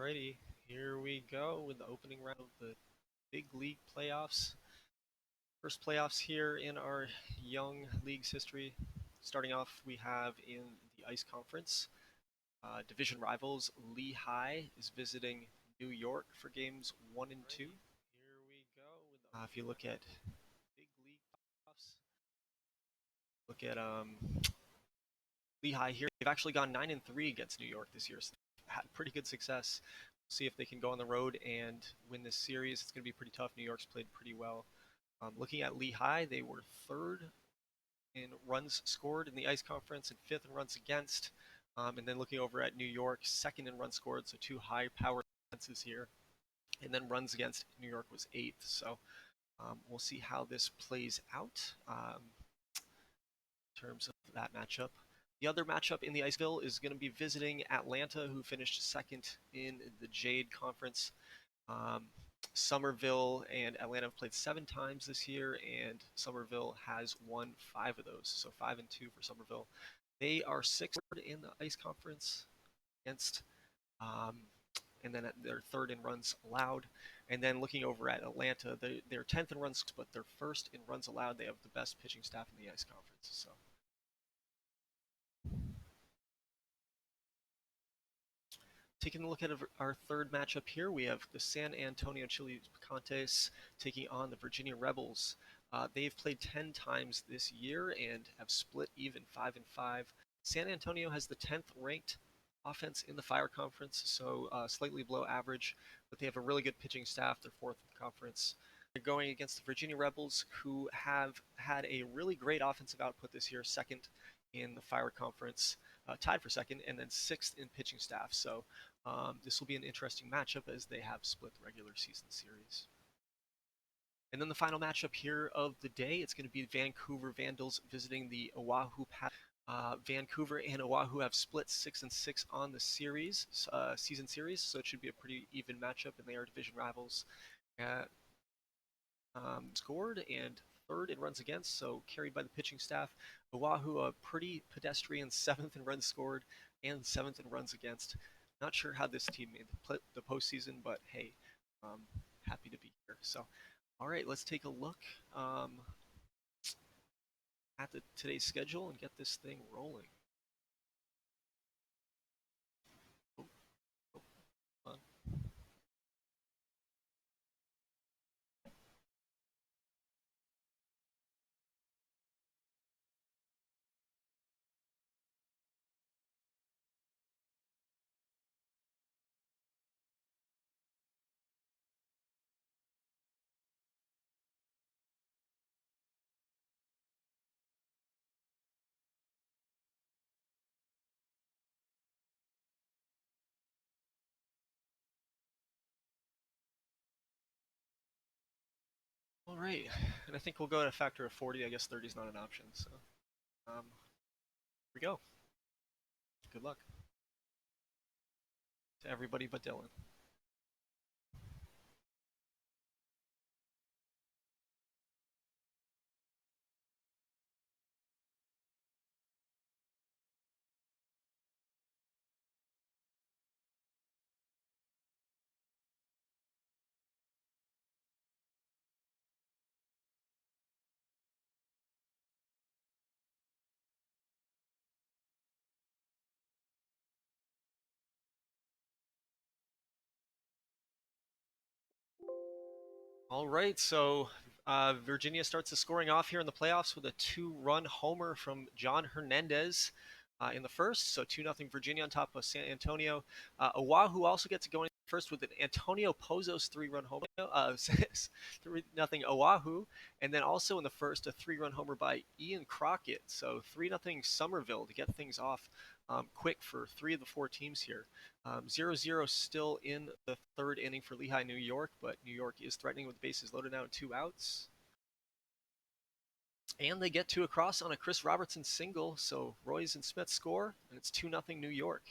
Alrighty, here we go with the opening round of the Big League playoffs. First playoffs here in our young league's history. Starting off, we have in the Ice Conference, division rivals Lehigh is visiting New York for games 1 and 2. Here we go. If you look at Big League playoffs, look at Lehigh here. They've actually gone 9-3 against New York this year, so they've had pretty good success. We'll see if they can go on the road and win this series. It's going to be pretty tough. New York's played pretty well. Looking at Lehigh, they were third in runs scored in the Ice Conference and fifth in runs against. And then looking over at New York, second in runs scored, so two high power defenses here. And then runs against New York was eighth. So we'll see how this plays out in terms of that matchup. The other matchup in the Iceville is going to be visiting Atlanta, who finished second in the Jade Conference. Somerville and Atlanta have played 7 times this year, and Somerville has won 5 of those, so 5-2 for Somerville. They are 6th in the Ice Conference against, and then they're 3rd in runs allowed. And then looking over at Atlanta, they're 10th in runs, but they're 1st in runs allowed. They have the best pitching staff in the Ice Conference. So. Taking a look at our third matchup here, we have the San Antonio Chili Picantes taking on the Virginia Rebels. They've played 10 times this year and have split even 5-5. San Antonio has the 10th ranked offense in the Fire Conference, so slightly below average, but they have a really good pitching staff. They're 4th in the conference. They're going against the Virginia Rebels, who have had a really great offensive output this year, 2nd in the Fire Conference, tied for 2nd, and then 6th in pitching staff. So this will be an interesting matchup as they have split the regular season series. And then the final matchup here of the day, it's going to be Vancouver Vandals visiting the Oahu Pat. Vancouver and Oahu have split 6-6 on the season series, so it should be a pretty even matchup, and they are division rivals. Scored and 3rd in runs against, so carried by the pitching staff. Oahu, a pretty pedestrian 7th in runs scored and 7th in runs against. Not sure how this team made the postseason, but hey, happy to be here. So, all right, let's take a look at today's schedule and get this thing rolling. All right, and I think we'll go at a factor of 40. I guess 30 is not an option, so here we go. Good luck to everybody but Dylan. All right, so Virginia starts the scoring off here in the playoffs with a 2-run homer from John Hernandez in the first. So 2-0 Virginia on top of San Antonio. Oahu also gets going first with an Antonio Pozos 3-run homer, 3-0 Oahu, and then also in the first a 3-run homer by Ian Crockett. So 3-0 Somerville to get things off quick for 3 of the 4 teams here. 0-0 still in the 3rd inning for Lehigh, New York, but New York is threatening with the bases loaded now and 2 outs. And they get 2 across on a Chris Robertson single, so Royce and Smith score, and it's 2-0 New York.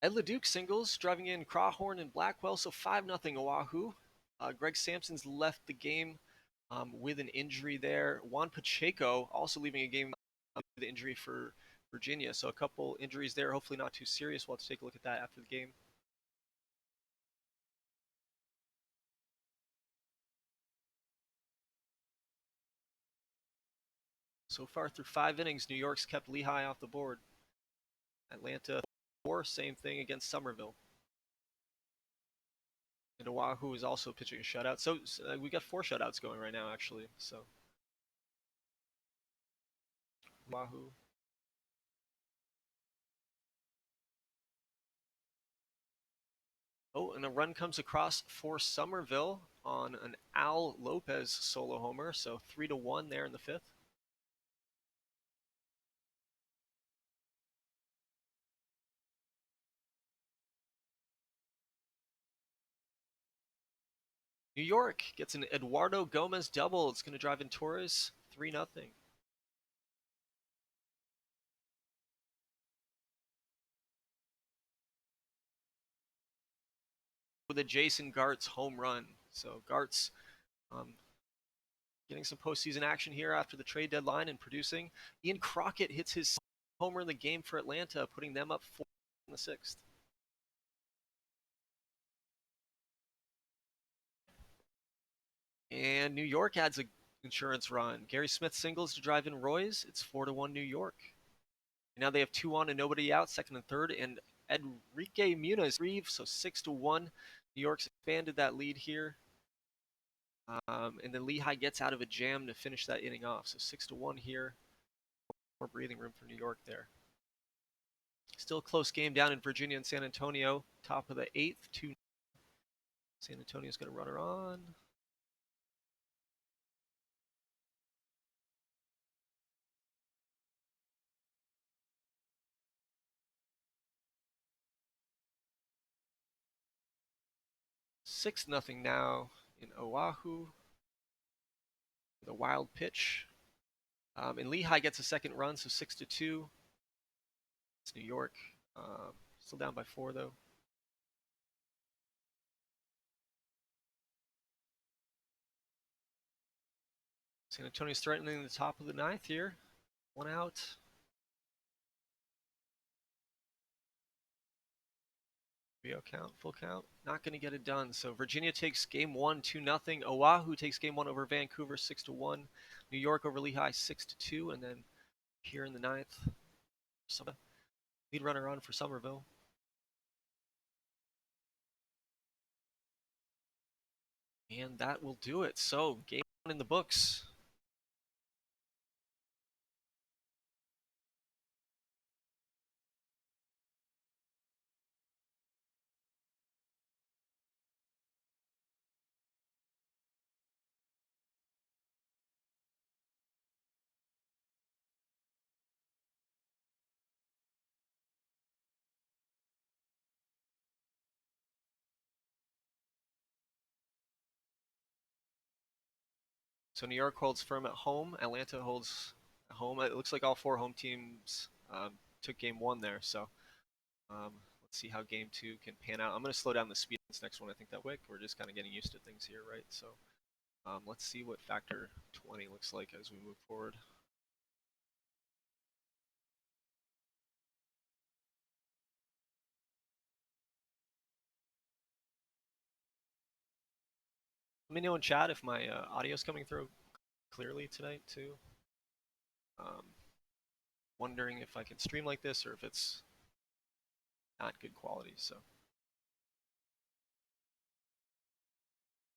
Ed LeDuc singles, driving in Crawhorn and Blackwell, so 5-0 Oahu. Greg Sampson's left the game with an injury there. Juan Pacheco also leaving a game with injury for Virginia. So a couple injuries there, hopefully not too serious. We'll have to take a look at that after the game. So far through 5 innings, New York's kept Lehigh off the board. Atlanta 4, same thing against Somerville. And Oahu is also pitching a shutout. So we got 4 shutouts going right now, actually. So Oahu. Oh, and a run comes across for Somerville on an Al Lopez solo homer. So 3-1 there in the 5th. New York gets an Eduardo Gomez double. It's going to drive in Torres, 3-0. With a Jason Gartz home run. So Gartz getting some postseason action here after the trade deadline and producing. Ian Crockett hits his homer in the game for Atlanta, putting them up 4 in the 6th. And New York adds an insurance run. Gary Smith singles to drive in Roy's. It's 4-1 New York. And now they have 2 on and nobody out, 2nd and 3rd. And Enrique Muniz, so 6-1. New York's expanded that lead here. And then Lehigh gets out of a jam to finish that inning off. So 6-1 here. More breathing room for New York there. Still a close game down in Virginia and San Antonio. Top of the 8th. San Antonio's got a runner on. Six nothing now in Oahu. The wild pitch. And Lehigh gets a second run, so 6-2. It's New York. Still down by 4 though. San Antonio's threatening the top of the 9th here. 1 out. Count, full count. Not going to get it done. So Virginia takes game 1, 2-0. Oahu takes game 1 over Vancouver, 6-1. New York over Lehigh, 6-2. And then here in the 9th, lead runner on for Somerville. And that will do it. So game 1 in the books. So New York holds firm at home. Atlanta holds at home. It looks like all 4 home teams took game 1 there. So let's see how game 2 can pan out. I'm going to slow down the speed this next one. I think that quick. We're just kind of getting used to things here, right? So let's see what factor 20 looks like as we move forward. Let me know in chat if my audio is coming through clearly tonight too. Wondering if I can stream like this or if it's not good quality. So,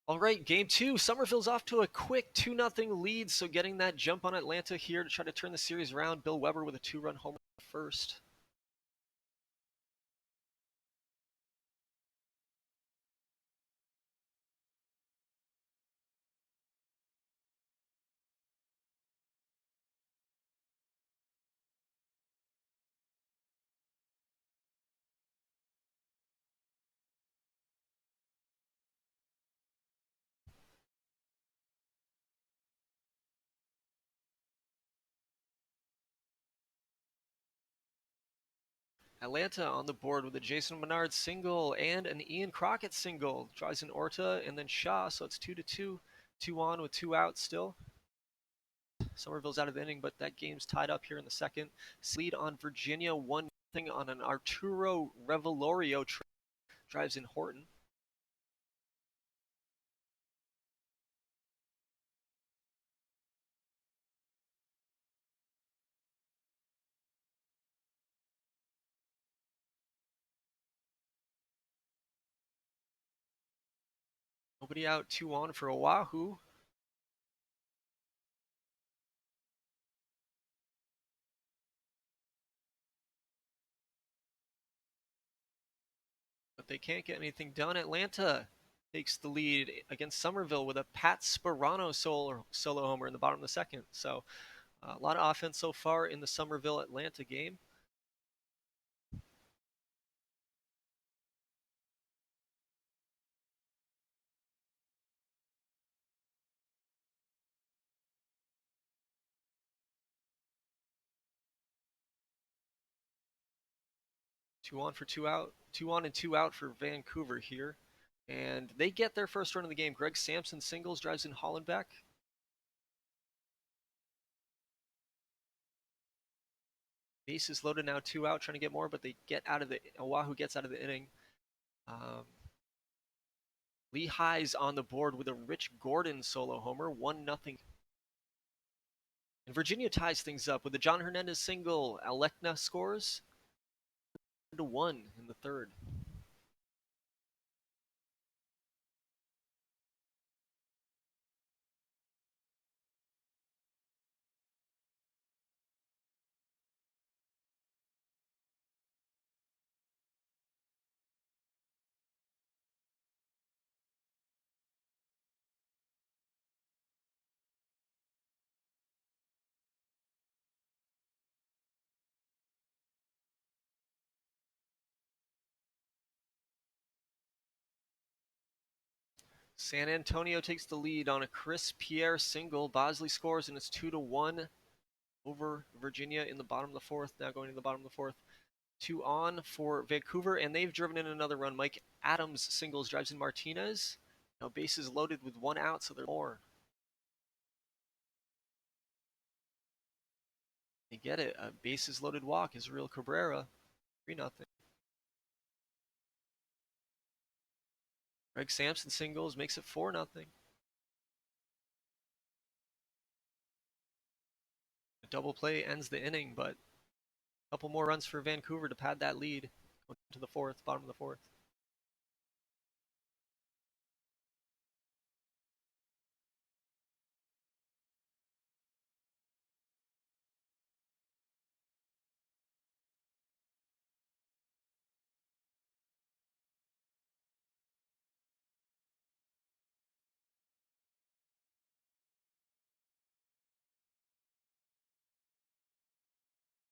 all right, game 2. Somerville's off to a quick 2-0 lead. So getting that jump on Atlanta here to try to turn the series around. Bill Weber with a 2-run homer first. Atlanta on the board with a Jason Menard single and an Ian Crockett single. Drives in Orta and then Shaw, so it's 2-2. 2 on with 2 out still. Somerville's out of the inning, but that game's tied up here in the second. Lead on Virginia, 1-0 on an Arturo Revelorio drives in Horton. Nobody out, 2 on for Oahu. But they can't get anything done. Atlanta takes the lead against Somerville with a Pat Sperano solo homer in the bottom of the second. So a lot of offense so far in the Somerville-Atlanta game. Two on for 2 out. 2 on and 2 out for Vancouver here. And they get their first run of the game. Greg Sampson singles, drives in Hollenbeck. Bases loaded now, 2 out, trying to get more, but they get out of the Oahu gets out of the inning. Lehigh's on the board with a Rich Gordon solo homer, 1-0. And Virginia ties things up with a John Hernandez single. Alekna scores 1-1 in the third. San Antonio takes the lead on a Chris Pierre single. Bosley scores, and it's 2-1 over Virginia in the bottom of the fourth. Now going to the bottom of the fourth. 2 on for Vancouver, and they've driven in another run. Mike Adams singles, drives in Martinez. Now bases loaded with 1 out, so there's more. They get it. A bases loaded walk is Real Cabrera. 3-0. Greg Sampson singles, makes it 4-0. A double play ends the inning, but a couple more runs for Vancouver to pad that lead. Going to the fourth, bottom of the fourth.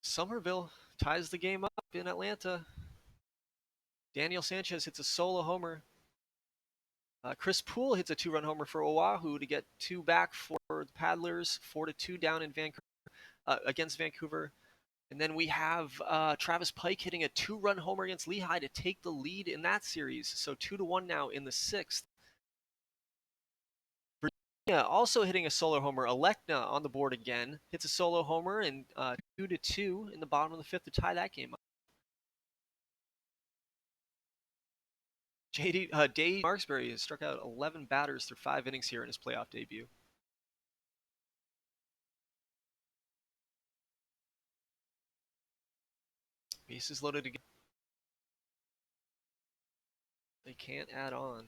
Somerville ties the game up in Atlanta. Daniel Sanchez hits a solo homer. Chris Poole hits a 2-run homer for Oahu to get 2 back for the Paddlers. 4-2 down in Vancouver against Vancouver. And then we have Travis Pike hitting a 2-run homer against Lehigh to take the lead in that series. So 2-1 now in the sixth. Virginia also hitting a solo homer. Alekna on the board again. Hits a solo homer, and 2-2 in the bottom of the fifth to tie that game up. Dave Marksbury has struck out 11 batters through 5 innings here in his playoff debut. Bases loaded again. They can't add on.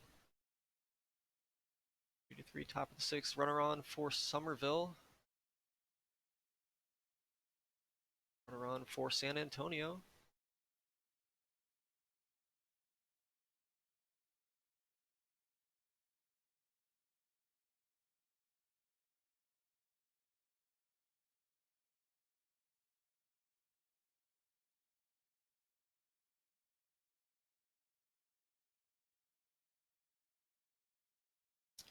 2-3, top of the sixth. Runner on for Somerville. Runner on for San Antonio.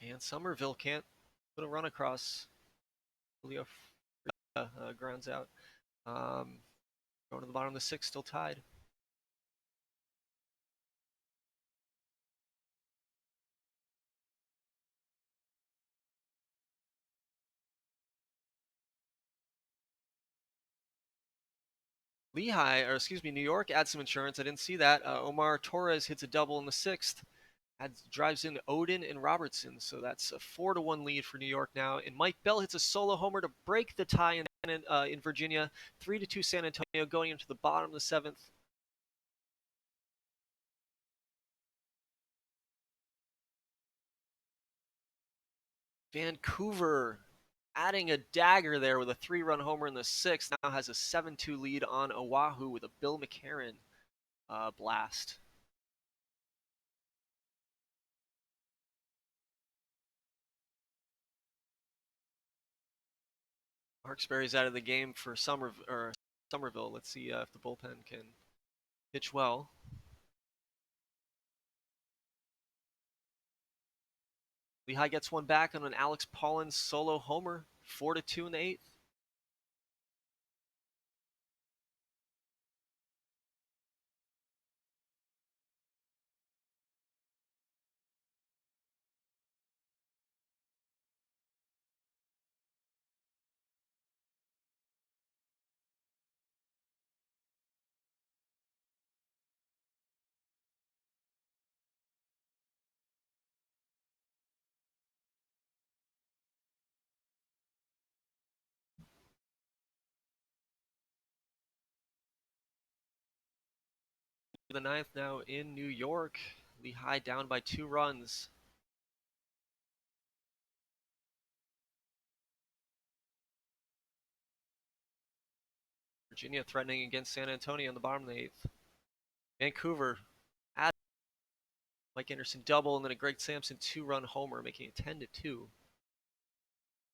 And Somerville can't put a run across. Julio grounds out. Going to the bottom of the sixth, still tied. Lehigh, or excuse me, New York adds some insurance. I didn't see that. Omar Torres hits a double in the sixth. Drives in Odin and Robertson, so that's a 4-1 lead for New York now. And Mike Bell hits a solo homer to break the tie in Virginia. 3-2 San Antonio going into the bottom of the seventh. Vancouver adding a dagger there with a 3-run homer in the sixth. Now has a 7-2 lead on Oahu with a Bill McCarron blast. Harksbury's out of the game for Somerville. Let's see if the bullpen can pitch well. Lehigh gets one back on an Alex Paulin solo homer, 4-2 in the eighth. The ninth now in New York. Lehigh down by 2 runs. Virginia threatening against San Antonio in the bottom of the eighth. Vancouver add Mike Anderson double and then a Greg Sampson 2-run homer, making it 10-2.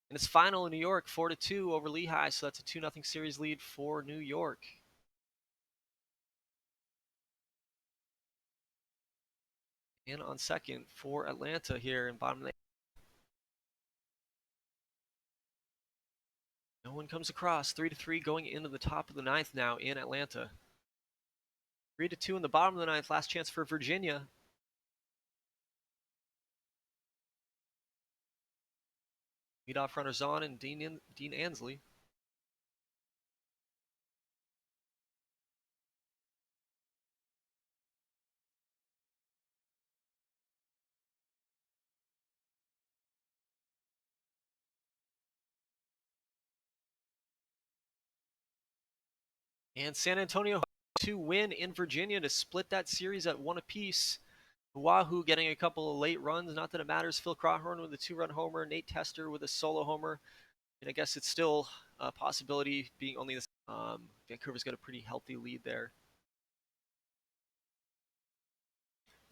And it's final in New York, 4-2 over Lehigh, so that's a 2-0 series lead for New York. And on second for Atlanta here in bottom of the eighth. No one comes across. 3-3 going into the top of the ninth now in Atlanta. 3-2 in the bottom of the ninth. Last chance for Virginia. Leadoff runners on and Dean Ansley. And San Antonio to win in Virginia to split that series at 1 apiece. Oahu getting a couple of late runs. Not that it matters. Phil Crawhorn with a 2-run homer. Nate Tester with a solo homer. And I guess it's still a possibility being only this. Vancouver's got a pretty healthy lead there.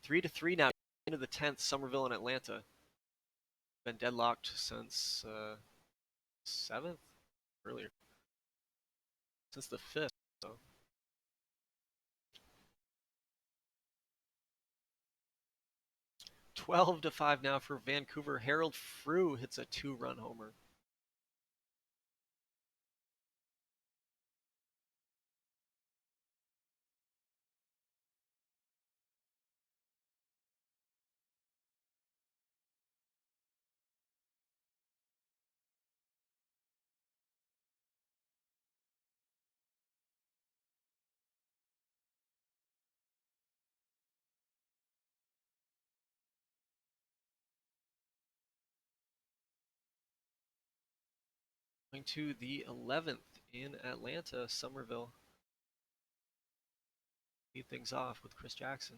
3-3 now into the 10th. Somerville and Atlanta. Been deadlocked since 7th? Earlier. Since the 5th. So. 12-5 now for Vancouver. Harold Frew hits a 2-run homer. Going to the 11th in Atlanta, Somerville. Lead things off with Chris Jackson.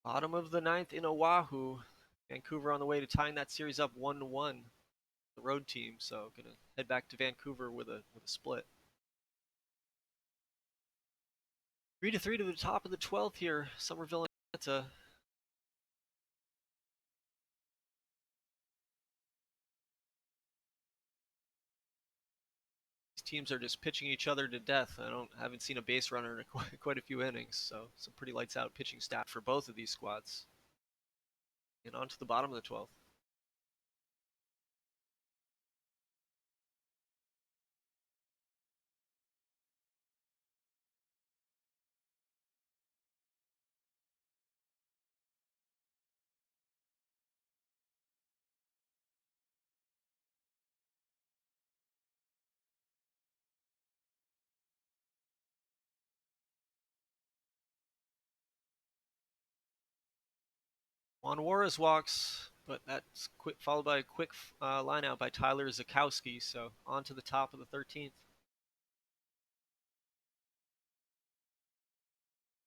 Bottom of the ninth in Oahu. Vancouver on the way to tying that series up 1-1. The road team, so gonna head back to Vancouver with a split. 3-3 to the top of the 12th here. Somerville and Atlanta. teams are just pitching each other to death. Haven't seen a base runner in quite a few innings, so some pretty lights out pitching stat for both of these squads. And on to the bottom of the 12th. Juan Juarez walks, but that's quick, followed by a quick line out by Tyler Zakowski. So on to the top of the 13th.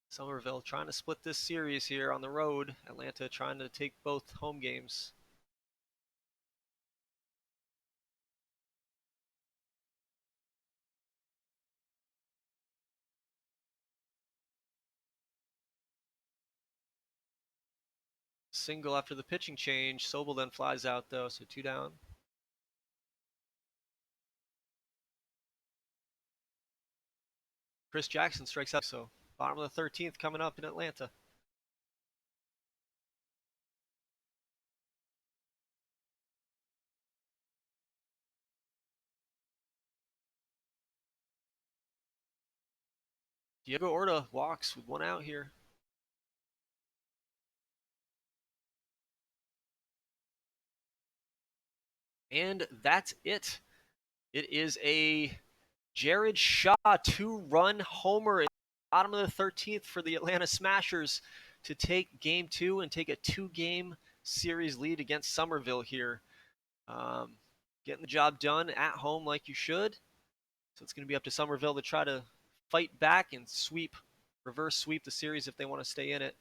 Somerville trying to split this series here on the road. Atlanta trying to take both home games. Single after the pitching change. Sobel then flies out though, so 2 down. Chris Jackson strikes out, so bottom of the 13th coming up in Atlanta. Diego Orta walks with 1 out here. And that's it. It is a Jared Shaw 2-run homer in the bottom of the 13th for the Atlanta Smashers to take game 2 and take a 2-game series lead against Somerville here. Getting the job done at home like you should. So it's going to be up to Somerville to try to fight back and reverse sweep the series if they want to stay in it.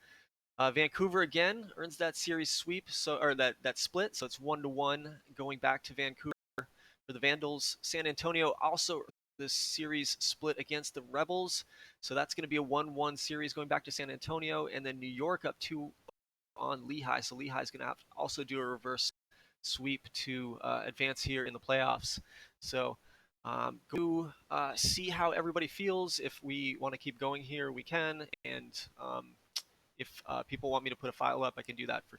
Vancouver again earns that series sweep, or that split, so it's 1-1 going back to Vancouver for the Vandals. San Antonio also this series split against the Rebels, so that's going to be a 1-1 series going back to San Antonio, and then New York up 2 on Lehigh, so Lehigh's going to have to also do a reverse sweep to advance here in the playoffs. So go see how everybody feels. If we want to keep going here, we can, and if people want me to put a file up, I can do that for